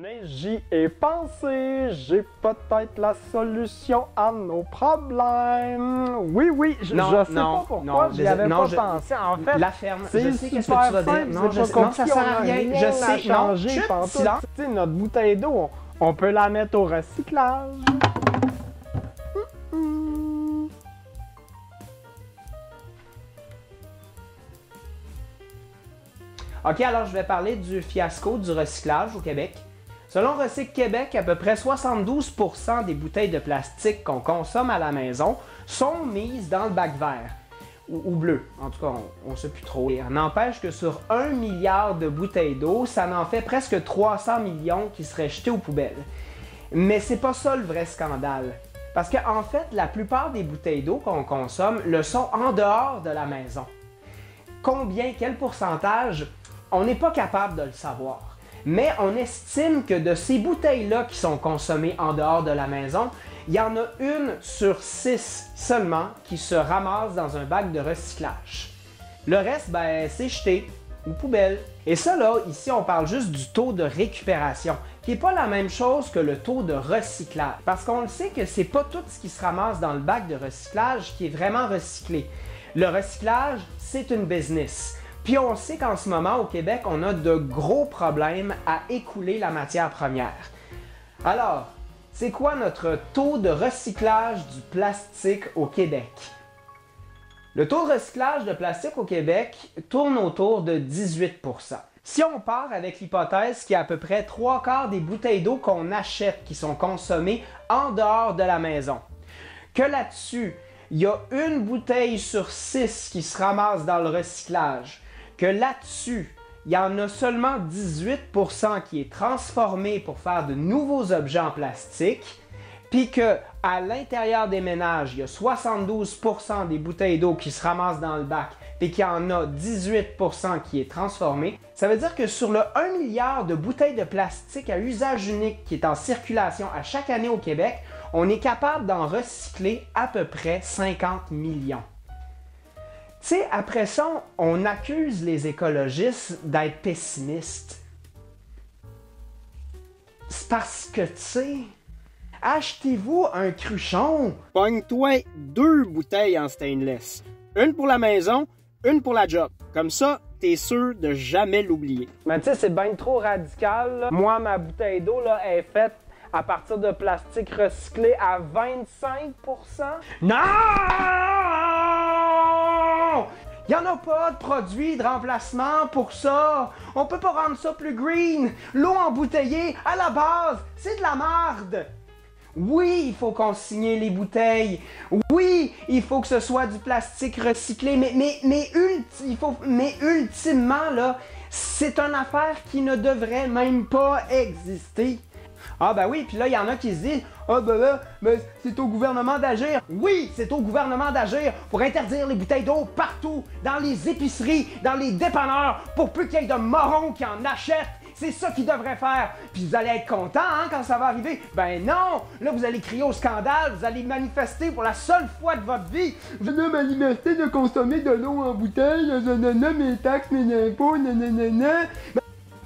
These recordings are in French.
Mais j'y ai pensé, j'ai peut-être la solution à nos problèmes. Oui, je sais pas pourquoi j'y avais pas pensé. En fait, la ferme, c'est je sais qu'est-ce que super tu vas dire. simple, Non, c'est je pas sais, non, ça sert à rien. Je sais, non, chut, silence. Tu sais, notre bouteille d'eau, on peut la mettre au recyclage. OK, alors je vais parler du fiasco du recyclage au Québec. Selon Recycle Québec, à peu près 72% des bouteilles de plastique qu'on consomme à la maison sont mises dans le bac vert. Ou bleu, en tout cas, on ne sait plus trop. Et n'empêche que sur 1 milliard de bouteilles d'eau, ça en fait presque 300 millions qui seraient jetées aux poubelles. Mais c'est pas ça le vrai scandale. Parce qu'en fait, la plupart des bouteilles d'eau qu'on consomme le sont en dehors de la maison. Combien, quel pourcentage? On n'est pas capable de le savoir. Mais on estime que de ces bouteilles-là qui sont consommées en dehors de la maison, il y en a 1 sur 6 seulement qui se ramasse dans un bac de recyclage. Le reste, c'est jeté ou poubelle. Et ça, là, ici, on parle juste du taux de récupération, qui n'est pas la même chose que le taux de recyclage. Parce qu'on le sait que c'est pas tout ce qui se ramasse dans le bac de recyclage qui est vraiment recyclé. Le recyclage, c'est une business. Puis on sait qu'en ce moment, au Québec, on a de gros problèmes à écouler la matière première. Alors, c'est quoi notre taux de recyclage du plastique au Québec? Le taux de recyclage de plastique au Québec tourne autour de 18%. Si on part avec l'hypothèse qu'il y a à peu près 3/4 des bouteilles d'eau qu'on achète qui sont consommées en dehors de la maison, que là-dessus, il y a 1 bouteille sur 6 qui se ramasse dans le recyclage, que là-dessus, il y en a seulement 18% qui est transformé pour faire de nouveaux objets en plastique, puis qu'à l'intérieur des ménages, il y a 72% des bouteilles d'eau qui se ramassent dans le bac, puis qu'il y en a 18% qui est transformé, ça veut dire que sur le 1 milliard de bouteilles de plastique à usage unique qui est en circulation à chaque année au Québec, on est capable d'en recycler à peu près 50 millions. Tu sais, après ça, on accuse les écologistes d'être pessimistes. C'est parce que, tu sais, achetez-vous un cruchon. Pogne-toi 2 bouteilles en stainless. 1 pour la maison, 1 pour la job. Comme ça, t'es sûr de jamais l'oublier. Mais tu sais, c'est bien trop radical, là. Moi, ma bouteille d'eau, là, est faite à partir de plastique recyclé à 25%. Non! Il n'y en a pas de produit de remplacement pour ça. On peut pas rendre ça plus green. L'eau embouteillée, à la base, c'est de la marde. Oui, il faut consigner les bouteilles. Oui, il faut que ce soit du plastique recyclé. Mais ultimement, là, c'est une affaire qui ne devrait même pas exister. Ah ben oui, puis là, il y en a qui se disent « Ah ben là, c'est au gouvernement d'agir. » Oui, c'est au gouvernement d'agir pour interdire les bouteilles d'eau partout, dans les épiceries, dans les dépanneurs, pour plus qu'il y ait de morons qui en achètent. C'est ça qu'ils devraient faire. Puis vous allez être contents quand ça va arriver. Ben non! Là, vous allez crier au scandale, vous allez manifester pour la seule fois de votre vie. Je donne ma liberté de consommer de l'eau en bouteille, je donne mes taxes, mes impôts, nanana.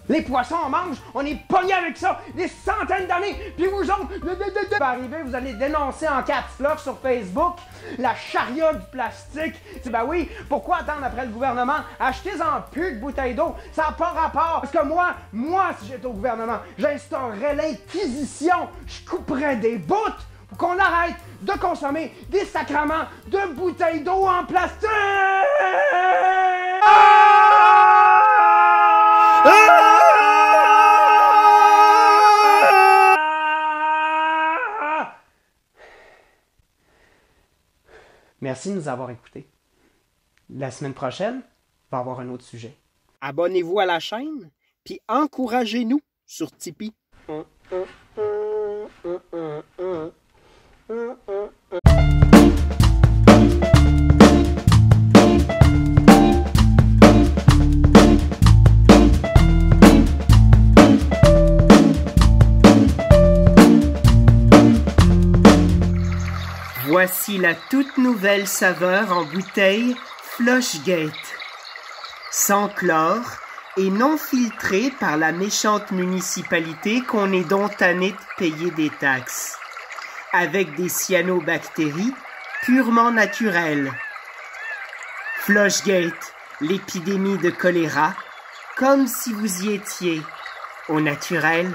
Les poissons en mangent, on est pognés avec ça des centaines d'années, puis vous autres, va arriver, vous allez dénoncer en caps lock sur Facebook la charia du plastique. Ben oui, pourquoi attendre après le gouvernement? Achetez-en plus de bouteilles d'eau, ça n'a pas rapport. Parce que moi, si j'étais au gouvernement, j'instaurerais l'inquisition, je couperais des bouts pour qu'on arrête de consommer des sacrements de bouteilles d'eau en plastique! Merci de nous avoir écoutés. La semaine prochaine, on va avoir un autre sujet. Abonnez-vous à la chaîne, puis encouragez-nous sur Tipeee. Voici la toute nouvelle saveur en bouteille Flushgate. Sans chlore, et non filtrée par la méchante municipalité qu'on est donc tanné de payer des taxes, avec des cyanobactéries purement naturelles. Flushgate, l'épidémie de choléra, comme si vous y étiez, au naturel.